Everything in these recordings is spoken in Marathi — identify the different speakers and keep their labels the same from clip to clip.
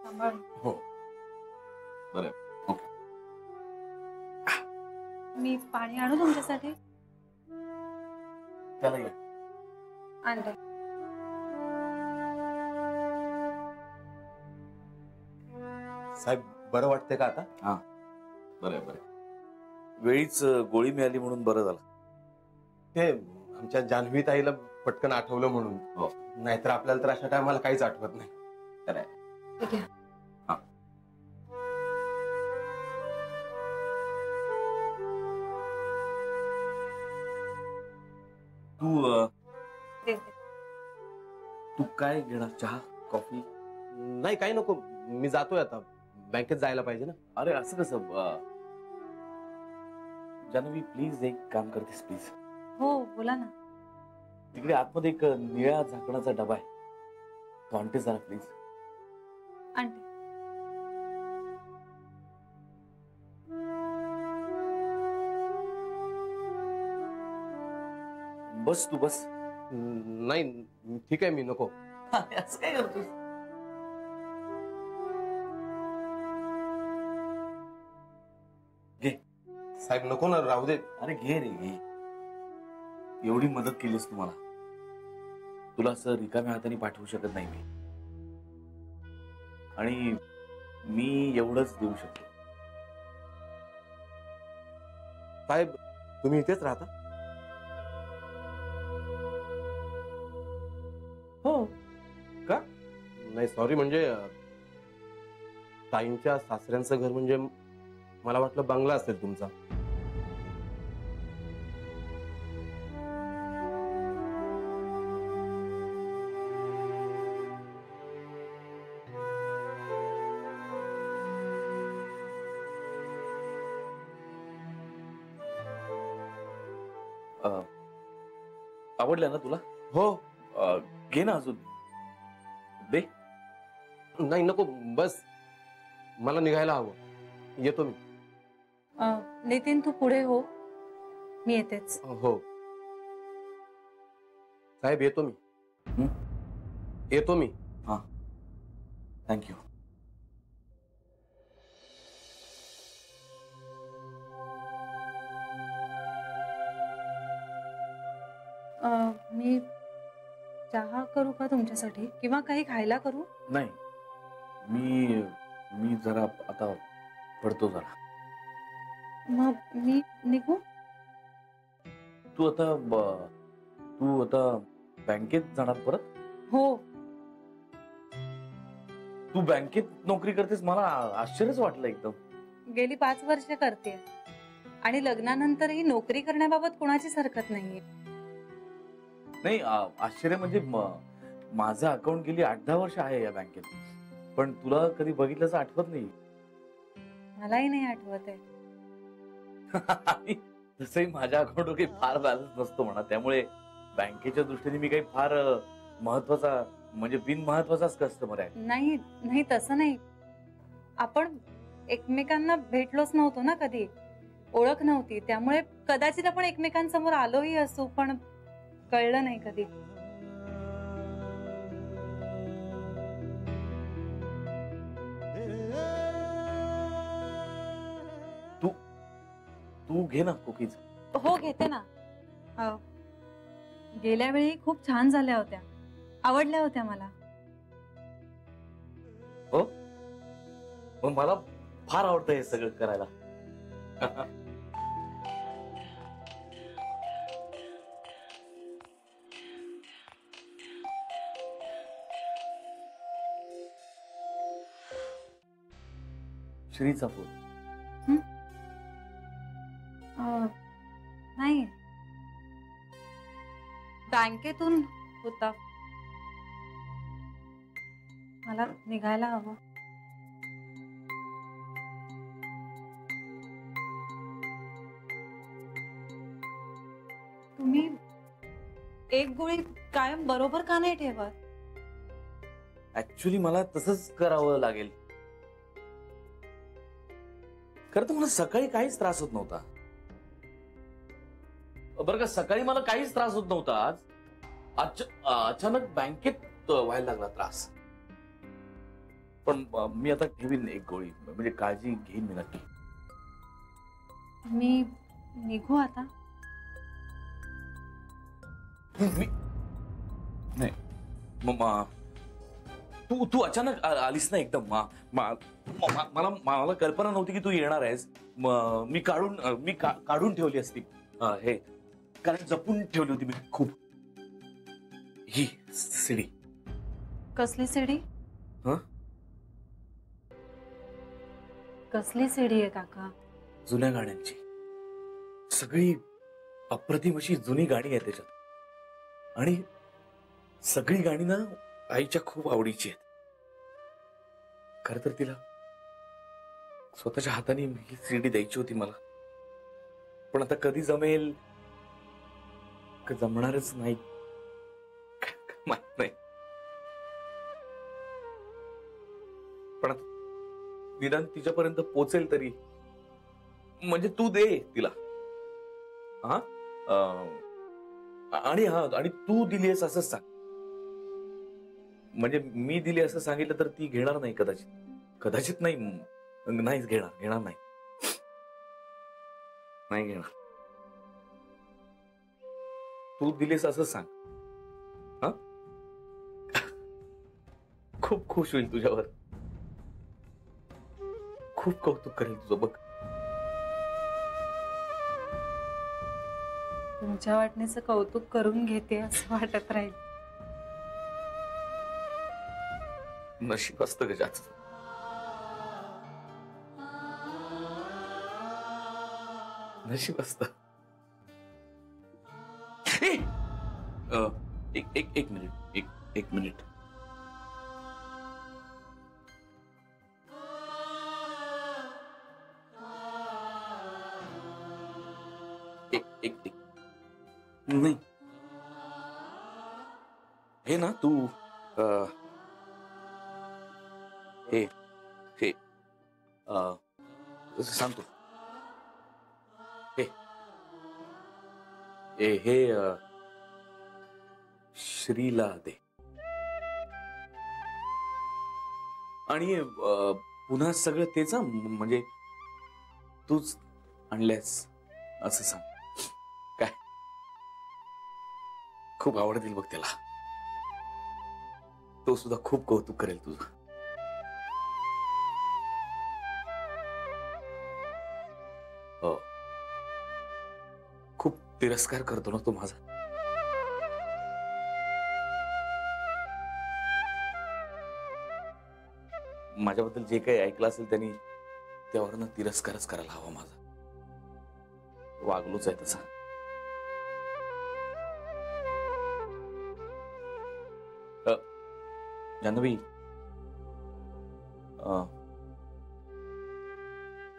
Speaker 1: सांभाळ.
Speaker 2: हो बरं ओके.
Speaker 1: मी पाणी आणू तुमच्यासाठी?
Speaker 2: त्याला ये.
Speaker 1: आणते.
Speaker 3: साहेब बरं वाटतंय का आता?
Speaker 2: हा बरं बरं. वेळीच गोळी मिळाली म्हणून बरं झालं.
Speaker 3: ते आमच्या जान्हवी ताईला पटकन आठवलं म्हणून.
Speaker 2: हो.
Speaker 3: नाहीतर आपल्याला तर अशा टायमाला काहीच आठवत नाही.
Speaker 1: ठीक आहे.
Speaker 2: तू
Speaker 1: देते.
Speaker 2: तू काय घेणार? चहा कॉफी?
Speaker 3: नाही काही नको, मी जातोय आता, बँकेत जायला पाहिजे ना.
Speaker 2: अरे असं कसं? जान्हवी प्लीज एक काम करतेस प्लीज?
Speaker 1: हो बोला ना.
Speaker 2: तिकडे आतमध्ये एक निळ्या झाकणाचा डबा आहे, तो आणते जरा प्लीज.
Speaker 1: आणते.
Speaker 2: बस तू बस.
Speaker 3: नाही ठीक आहे, मी नको.
Speaker 2: असं काय करतोस? घे.
Speaker 3: साहेब नको ना, राहू दे.
Speaker 2: अरे घे रे घे. एवढी मदत केलीस तुम्हाला, तुला असं रिकाम्या हाताने पाठवू शकत नाही मी, आणि मी एवढंच देऊ शकतो.
Speaker 3: साहेब तुम्ही इथेच राहता?
Speaker 2: हो. का?
Speaker 3: नाही सॉरी, म्हणजे ताईंच्या सासऱ्यांचं घर, म्हणजे मला वाटलं बंगला असेल तुमचा.
Speaker 2: आवडलं ना तुला?
Speaker 3: हो.
Speaker 2: घे ना अजून दे.
Speaker 3: नाही नको, बस मला निघायला हवं, येतो मी.
Speaker 1: नितीन तू पुढे हो, मी येतेच.
Speaker 3: हो साहेब येतो मी. येतो मी.
Speaker 2: हा थँक्यू.
Speaker 1: मी चहा करू का तुमच्यासाठी, किंवा काही खायला करू?
Speaker 2: नाही, मी जरा आता पडतो जरा.
Speaker 1: मग मी निघू?
Speaker 2: तू आता बँकेत जाणार परत?
Speaker 1: हो.
Speaker 2: तू बँकेत नोकरी करतेस? मला आश्चर्यच वाटलं एकदम.
Speaker 1: गेली 5 वर्ष करते, आणि लग्नानंतरही नोकरी करण्याबाबत कोणाचीच हरकत नाहीये.
Speaker 2: नाही, आश्चर्य म्हणजे माझं अकाउंट गेली 8-10 वर्ष आहे या बँकेत, पण तुला कधी बघितल्याचं आठवत नाही.
Speaker 1: मलाही नाही आठवत आहे.
Speaker 2: तसंही माझ्या अकाउंटवर काही फार बॅलन्स नसतो म्हणा, त्यामुळे बँकेच्या दृष्टीने मी काही फार महत्वाचा, म्हणजे बिनमहत्वाचाच कस्टमर आहे.
Speaker 1: नाही नाही, तसं नाही. आपण एकमेकांना भेटलोच नव्हतो ना कधी, ओळख नव्हती, त्यामुळे कदाचित आपण एकमेकांसमोर आलोही असू, पण कळलं नाही कधी.
Speaker 2: तू घे ना कुकीज.
Speaker 1: हो घेते ना. गेल्या वेळी खूप छान झाल्या होत्या, आवडल्या होत्या मला.
Speaker 2: हो, मग मला फार आवडतं हे सगळं करायला. श्रीचा फोन?
Speaker 1: नाही, बँकेतून होता. मला निघायला हवं. तुम्ही एक गोळी कायम बरोबर का नाही ठेवत?
Speaker 2: ऍक्च्युली मला तसंच करावं लागेल. खरं तर मला सकाळी काहीच त्रास होत नव्हता. बरं का, सकाळी मला काहीच त्रास होत नव्हता. आज अचानक बँकेत व्हायला लागला त्रास. पण मी आता ठेवीन एक गोळी, म्हणजे काळजी घेईन मी नक्की.
Speaker 1: मी निघू आता?
Speaker 2: मी नाही तू अचानक आलीस ना एकदम. मला कल्पना नव्हती की तू येणार आहेस. मी काढून ठेवली असती हे, कारण जपून ठेवली होती मी खूप. ही सीडी.
Speaker 1: कसली सीडी?
Speaker 2: हं?
Speaker 1: कसली सीडी आहे काका?
Speaker 2: जुन्या गाण्यांची. सगळी अप्रतिम अशी जुनी गाणी आहेत त्याच्यात. आणि सगळी गाणी ना आईच्या खूप आवडीची आहेत. खर तर तिला स्वतःच्या हाताने ही सीडी द्यायची होती मला, पण आता कधी जमेल का जमणारच नाही माहित नाही. पण आता निदान तिच्यापर्यंत पोचेल तरी, म्हणजे तू दे तिला. हा आणि तू दिली आहेस असंच सांग. म्हणजे मी दिली असं सांगितलं तर ती घेणार नाही कदाचित नाहीच घेणार नाही घेणार. तू दिलीस असं सांग. हा खूप खुश होईल तुझ्यावर. खूप कौतुक करेल तुझं बघ.
Speaker 1: तुमच्या वाटणीचं कौतुक करून घेते असं वाटत राहील.
Speaker 2: नशीब असतं गजाच. नशीब असतं. एक मिनिट. एक नाही, हे ना तू हे सांगतो. हे श्रीला दे. आणि पुन्हा सगळं तेच, म्हणजे तूच आणल्यास असं सांग. काय खूप आवडतील बघ त्याला. तो सुद्धा खूप कौतुक करेल तुझं. हो, खूप तिरस्कार करतो ना तो माझा. माझ्याबद्दल जे काही ऐकलं असेल त्यांनी त्यावरनं तिरस्कारच करायला हवा माझा. वागलोच आहे तसा. जान्हवी,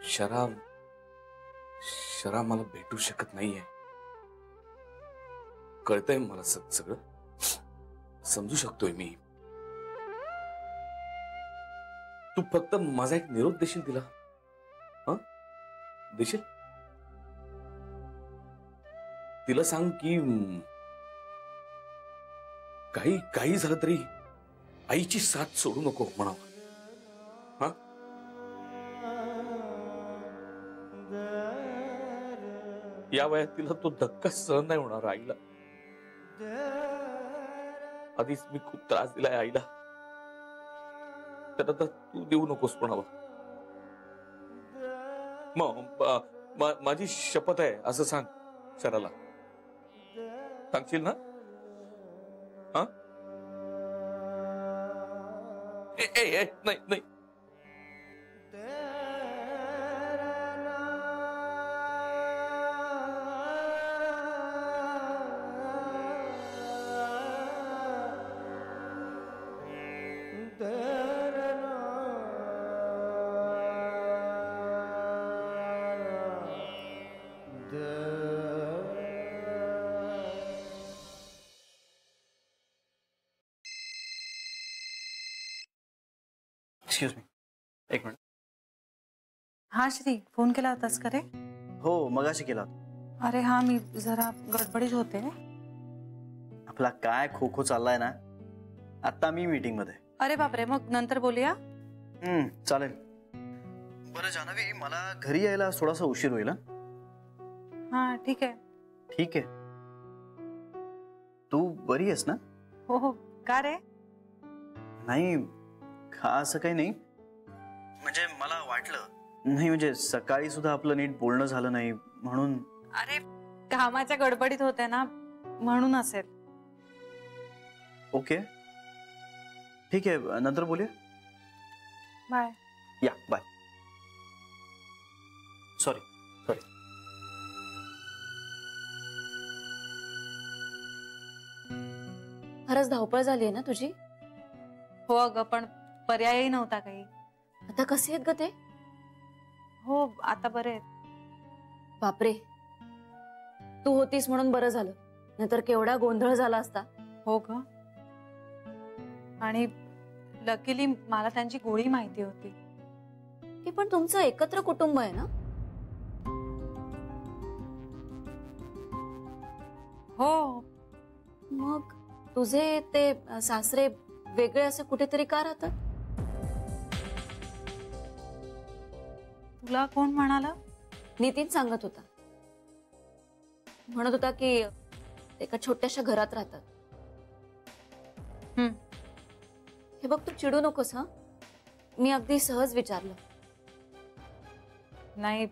Speaker 2: शराब मला भेटू शकत नाहीये. कळतंय मला सगळं, समजू शकतोय मी. तू फक्त माझा एक निरोप देशील तिला? देशील? तिला सांग की काही झालं तरी आईची साथ सोडू नको म्हणावं. या वयात तिला तो धक्का सहन नाही होणार आईला. आधीच मी खूप त्रास दिलाय आईला, तर आता तू देऊ नकोस म्हणावं. माझी शपथ आहे असं सांग शराला. सांगशील ना? नाही.
Speaker 4: एक्सक्यूज मी, एक मिनिट.
Speaker 1: हा श्री, फोन केला होतास का रे?
Speaker 4: हो, मगाशी केला होता.
Speaker 1: अरे हा, मी जरा गडबडीत होते.
Speaker 4: आपला काय खो खो चाललाय ना. आता मी मीटिंग मध्ये.
Speaker 1: अरे बापरे, मग नंतर बोलूया.
Speaker 4: चालेल. बरं जान्हवी, मला घरी यायला थोडासा उशीर होईल.
Speaker 1: हा ठीक आहे.
Speaker 4: ठीक आहे. तू बरी आहेस ना?
Speaker 1: हो हो. का रे?
Speaker 4: नाही, का असं काही नाही. म्हणजे मला वाटलं नाही, म्हणजे सकाळी सुद्धा आपलं नीट बोलणं झालं नाही म्हणून.
Speaker 1: अरे कामाच्या गडबडीत होते ना, म्हणून असेल.
Speaker 4: ओके ठीक आहे, नंतर बोलूया.
Speaker 1: बाय.
Speaker 4: या बाय. सॉरी.
Speaker 5: खरंच धावपळ झाली आहे ना तुझी?
Speaker 1: हो अगं, पण पर्यायही नव्हता काही.
Speaker 5: आता कसे आहेत ग ते?
Speaker 1: हो आता बरे आहेत.
Speaker 5: बापरे, तू होतीस म्हणून बरं झालं, नाहीतर केवढा गोंधळ झाला असता.
Speaker 1: हो ग, आणि लकीली मला त्यांची गोळी माहिती होती.
Speaker 5: की पण तुमचं एकत्र कुटुंब आहे ना?
Speaker 1: हो.
Speaker 5: मग तुझे ते सासरे वेगळे असे कुठेतरी का राहतात?
Speaker 1: तुला कोण म्हणाला?
Speaker 5: नितीन सांगत होता. म्हणत होता की एका छोट्याशा घरात राहतात. हे बघ, तू चिडू नकोस हा. मी अगदी सहज विचारलं.
Speaker 1: नाही,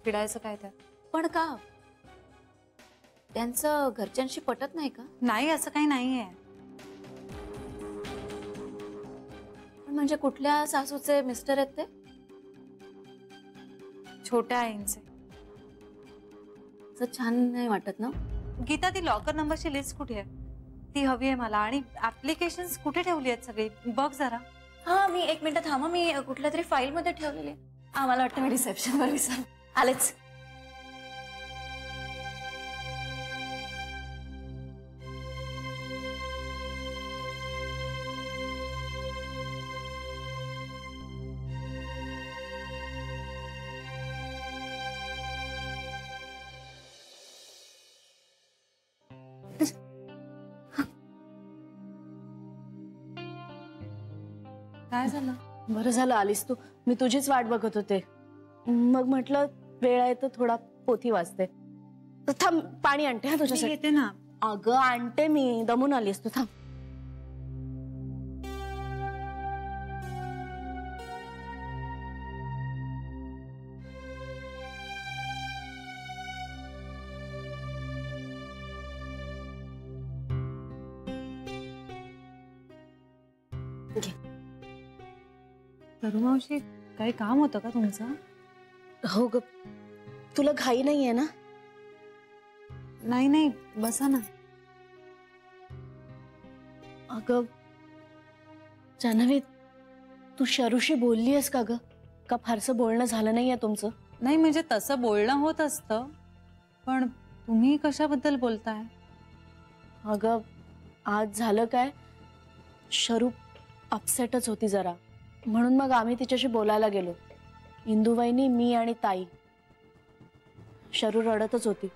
Speaker 1: चिडायचं काय त्यात?
Speaker 5: पण का? त्यांचं घरच्यांशी पटत नाही का?
Speaker 1: नाही, असं काही नाहीये.
Speaker 5: म्हणजे कुठल्या सासूचे मिस्टर आहेत ते?
Speaker 1: छोट्या आईंचे.
Speaker 5: असं छान नाही वाटत ना?
Speaker 1: गीता, ती लॉकर नंबरची लिस्ट कुठे आहे? ती हवी आहे मला. आणि ऍप्लिकेशन्स कुठे ठेवली आहेत सगळी? बघ जरा.
Speaker 5: हा, मी एक मिनिट थांबा, मी कुठल्या तरी फाईल मध्ये ठेवलेली. मला वाटतं मी रिसेप्शनवर विसर आलेच.
Speaker 1: काय झालं?
Speaker 6: बरं झालं आलीस तू. मी तुझीच वाट बघत होते. मग म्हटलं वेळ आहे तर थोडा पोथी वाचते. तर थांब, पाणी आणते हा तुझ्यासाठी.
Speaker 1: येते ना.
Speaker 6: अगं आणते मी. दमून आलीस तू, थांब.
Speaker 1: मावशी, काही काम होतं का तुमचं?
Speaker 6: हो ग, तुला घाई नाहीये ना?
Speaker 1: नाही नाही, बसा ना.
Speaker 6: अगं जान्हवी, तू शरूशी बोलली आहेस का ग? का फारसं बोलणं झालं नाहीये तुमचं?
Speaker 1: नाही, म्हणजे तसं बोलणं होत असतं, पण तुम्ही कशाबद्दल बोलताय?
Speaker 6: अगं आज झालं काय, शरू अपसेटच होती जरा, म्हणून मग आम्ही तिच्याशी बोलायला गेलो. इंदुवहिनी, मी आणि ताई. शरू रडतच होती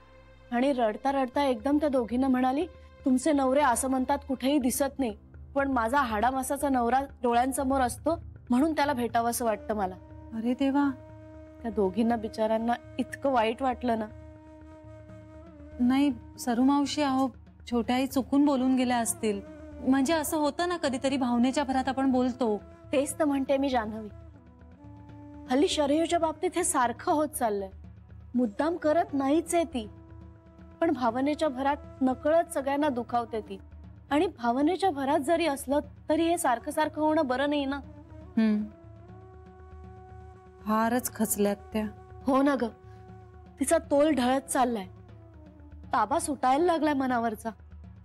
Speaker 6: आणि रडता रडता एकदम त्या दोघींना म्हणाली, तुमचे नवरे असं म्हणतात कुठेही दिसत नाही, पण माझा हाडामासाचा नवरा डोळ्यांसमोर असतो म्हणून त्याला भेटावंसं वाटतं मला.
Speaker 1: अरे देवा.
Speaker 6: त्या दोघींना बिचाऱ्यांना इतकं वाईट वाटलं ना.
Speaker 1: नाही सरू मावशी, अहो छोट्या आई चुकून बोलून गेल्या असतील. म्हणजे असं होतं ना कधीतरी, भावनेच्या भरात आपण बोलतो.
Speaker 6: तेच तर म्हणते मी जान्हवी, हल्ली शरयूच्या बाबतीत हे सारखं होत चाललंय. मुद्दाम करत नाहीच आहे ती, पण भावनेच्या भरात नकळत सगळ्यांना दुखावते ती. आणि भावनेच्या भरात जरी असलं तरी हे सारखं सारखं होणं बरं नाही ना.
Speaker 1: फारच खचल्यात त्या.
Speaker 6: हो ना ग, तिचा तोल ढळत चाललाय, ताबा सुटायला लागलाय मनावरचा.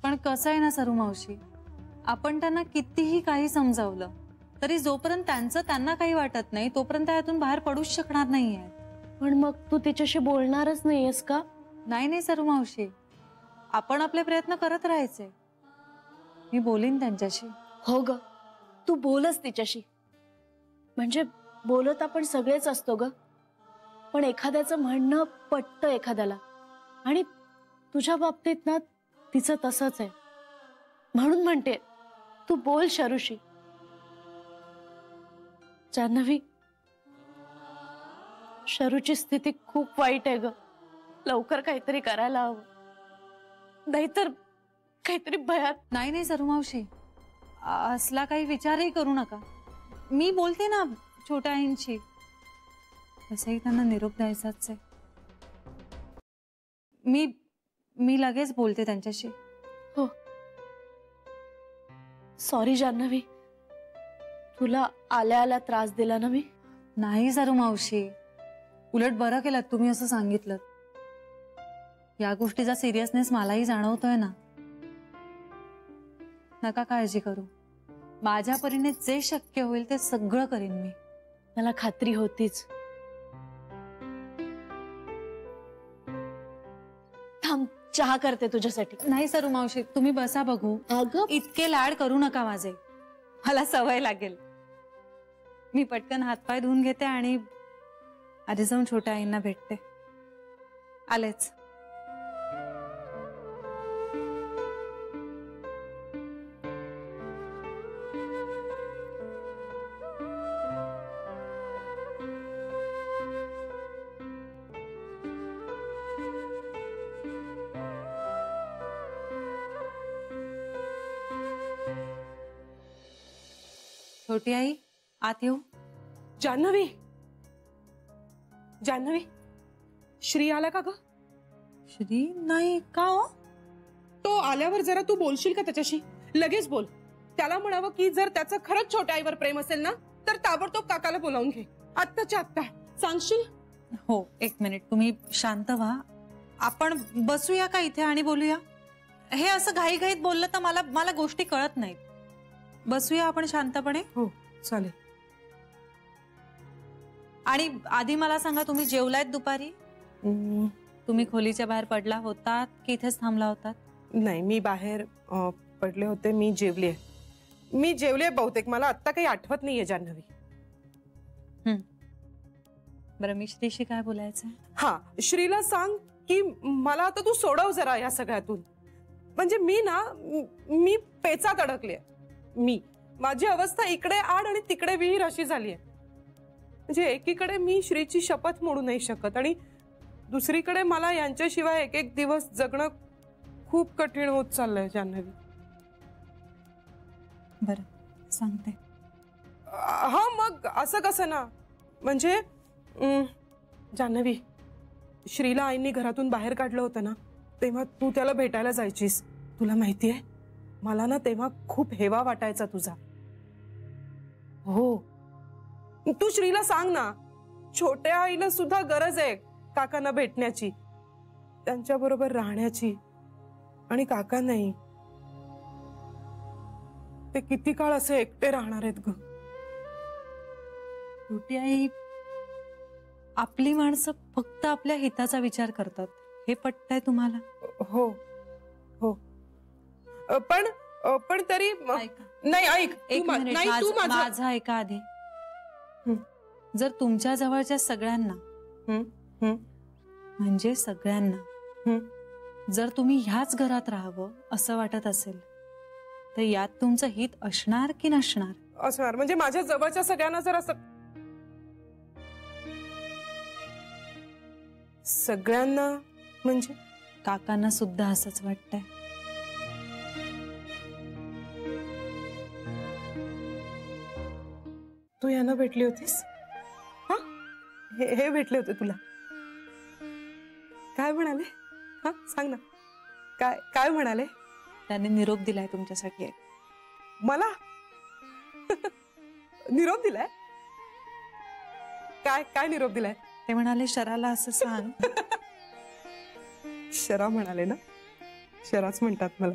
Speaker 1: पण कसं आहे ना सरू मावशी, आपण त्यांना कितीही काही समजावलं तरी जोपर्यंत त्यांना काही वाटत नाही तोपर्यंत यातून बाहेर पडूच शकणार नाहीये.
Speaker 6: पण मग तू तिच्याशी बोलणारच नाहीयेस का?
Speaker 1: नाही नाही सरू मावशी, आपण आपले प्रयत्न करत राहायचे. मी बोलीन त्यांच्याशी.
Speaker 6: हो ग, तू बोलच तिच्याशी. म्हणजे बोलत आपण सगळेच असतो ग, पण एखाद्याचं म्हणणं पटतं एखाद्याला, आणि तुझ्या बाबतीत ना तिचं तसंच आहे. म्हणून म्हणते तू बोल शरूशी. जान्हवी, शरूची स्थिती खूप वाईट आहे ग. लवकर काहीतरी करायला हवं, नाहीतर काहीतरी भयात.
Speaker 1: नाही नाही सरू मावशी, असला काही विचारही करू नका. मी बोलते ना छोट्या आईंशी. तसंही त्यांना निरोप द्यायचाच आहे. मी लगेच बोलते त्यांच्याशी.
Speaker 6: हो. सॉरी जान्हवी, तुला आल्या आल्या त्रास दिला ना मी.
Speaker 1: नाही सरू मावशी, उलट बरं केलं तुम्ही असं सांगितलं. या गोष्टीचा सिरियसनेस मलाही जाणवतोय ना. नका काळजी करू, माझ्या परीने जे शक्य होईल ते सगळं करीन मी.
Speaker 6: मला खात्री होतीच. थांब, चहा करते तुझ्यासाठी.
Speaker 1: नाही सरू मावशी, तुम्ही बसा बघू.
Speaker 6: अगं
Speaker 1: इतके लाड करू नका माझे, मला सवय लागेल. मी पटकन हातपाय धुवून घेते आणि आधी जाऊन छोट्या आईंना भेटते. आलेच. छोटी आई, आत येऊ.
Speaker 7: जान्हवी, जान्हवी, श्री आला का ग?
Speaker 1: श्री नाही का हो?
Speaker 7: तो आल्यावर जरा तू बोलशील का त्याच्याशी? लगेच बोल. त्याला म्हणावं की जर त्याचं खरंच छोट्या आईवर प्रेम असेल ना तर ताबडतोब काकाला बोलावून घे. आत्ताच्या आत्ता सांगशील?
Speaker 1: हो, एक मिनिट, तुम्ही शांत व्हा. आपण बसूया का इथे आणि बोलूया? हे असं घाईघाईत बोललं तर मला गोष्टी कळत नाहीत. बसूया आपण शांतपणे.
Speaker 7: हो चालेल.
Speaker 1: आणि आधी मला सांगा, तुम्ही जेवलायत दुपारी? तुम्ही खोलीच्या बाहेर पडला होतात की इथेच थांबला होतात?
Speaker 7: नाही, मी बाहेर पडले होते. मी जेवले बहुतेक. मला आत्ता काही आठवत नाहीये जान्हवी.
Speaker 1: बरं, मी श्रीशी काय बोलायचं?
Speaker 7: हा, श्रीला सांग की मला आता तू सोडव जरा या सगळ्यातून. म्हणजे मी पेचात अडकले. माझी अवस्था इकडे आड आणि तिकडे विहीर अशी झालीये. म्हणजे एकीकडे मी श्रीची शपथ मोडू नाही शकत आणि दुसरीकडे मला यांच्याशिवाय एक एक दिवस जगणं खूप कठीण होत चाललंय जान्हवी.
Speaker 1: बरं, सांगते.
Speaker 7: हा, मग असं कसं ना. म्हणजे जान्हवी, श्रीला आईंनी घरातून बाहेर काढलं होतं ना, तेव्हा तू त्याला भेटायला जायचीस. तुला माहितीये, मला ना तेव्हा खूप हेवा वाटायचा तुझा. हो, तू श्रीला सांग ना, छोट्या आईला सुद्धा गरज आहे काकांना भेटण्याची, त्यांच्या बरोबर राहण्याची. आणि काका नाही, ते किती काळ असे एकटे राहणार आहेत ग.
Speaker 1: छोटी आई, आपली माणसं फक्त आपल्या हिताचा विचार करतात, हे पटतंय तुम्हाला?
Speaker 7: हो हो, पण तरी
Speaker 1: ऐका.
Speaker 7: नाही, ऐक.
Speaker 1: एक मिनिट,
Speaker 7: नाही, तू
Speaker 1: माझं ऐका आधी. जर तुमच्या जवळच्या सगळ्यांना, म्हणजे सगळ्यांना, जर तुम्ही ह्याच घरात राहावं असं वाटत असेल तर यात तुमचं हित असणार की नसणार?
Speaker 7: असणार. म्हणजे माझ्या जवळच्या सगळ्यांना जर असं, सगळ्यांना म्हणजे
Speaker 1: काकांना सुद्धा असंच वाटतंय.
Speaker 7: तू यांना भेटली होतीस? हा, हे भेटले होते तुला? काय म्हणाले? हा, सांग ना. काय म्हणाले?
Speaker 1: त्याने निरोप दिलाय तुमच्यासाठी.
Speaker 7: मला निरोप दिलाय? काय निरोप दिलाय?
Speaker 1: ते म्हणाले, शराला असं सांग.
Speaker 7: शरा म्हणाले ना? शराच म्हणतात मला.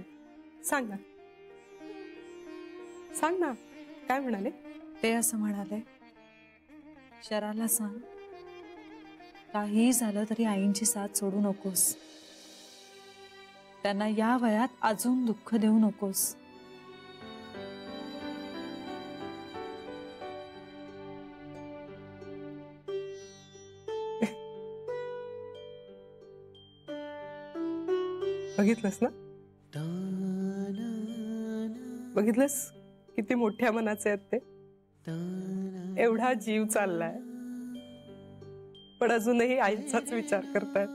Speaker 7: सांग ना, सांग ना, काय म्हणाले?
Speaker 1: ते असं म्हणाले, शराला सांग, काही झालं तरी आईंची साथ सोडू नकोस. त्यांना या वयात अजून दुःख देऊ नकोस.
Speaker 7: बघितलंस ना? बघितलंस किती मोठ्या मनाचे आहेत ते. एवढा जीव चाललाय पण अजूनही आईचाच विचार करतायत.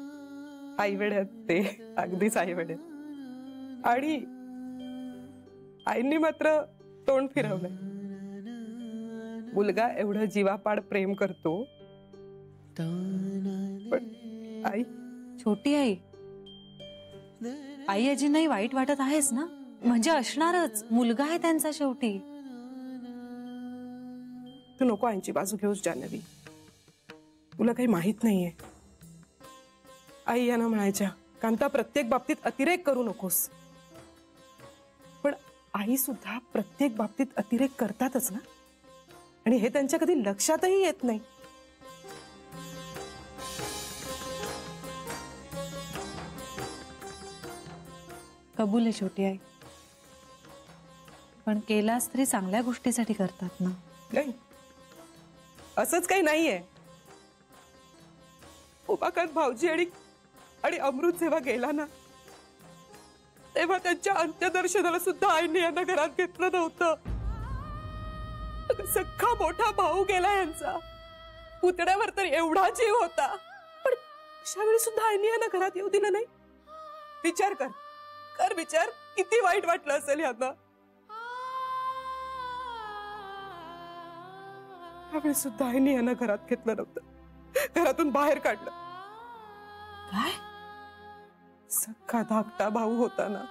Speaker 7: आई वेड आहेत ते, अगदीच आई वेड आहेत. आणि आईंनी मात्र तोंड फिरवलंय. मुलगा एवढं जीवापाड प्रेम करतो पण आई,
Speaker 1: छोटी आई, आई अजींनाही वाईट वाटत आहेस ना? म्हणजे असणारच, मुलगा आहे त्यांचा शेवटी.
Speaker 7: तू नको आईची बाजू घेऊस जान्हवी. तुला काही माहित नाहीये. आई यांना म्हणायच्या, कांता प्रत्येक बाबतीत अतिरेक करू नकोस. पण आई सुद्धा प्रत्येक बाबतीत अतिरेक करतातच ना, आणि हे त्यांच्या कधी लक्षातही येत नाही.
Speaker 1: कबूल आहे छोटी आई, पण केलास तरी चांगल्या गोष्टीसाठी करतात ना.
Speaker 7: नाही, असंच काही नाहीये. उमाकांत भाऊजी आणि अमृत जेव्हा गेला ना, तेव्हा त्यांच्या अंत्यदर्शनाला सुद्धा आईने यांना घरात घेतलं नव्हतं. सख्खा मोठा भाऊ गेला यांचा, पुतण्यावर तर एवढा जीव होता, पण अशावेळी सुद्धा आईने यांना घरात येऊ दिलं नाही. विचार कर विचार, किती वाईट वाटलं असेल यांना. त्यावेळी सुद्धा आईने यांना घरात घेतलं नव्हतं, घरातून बाहेर काढलं.
Speaker 1: काय?
Speaker 7: सख्खा धाकटा भाऊ होता ना,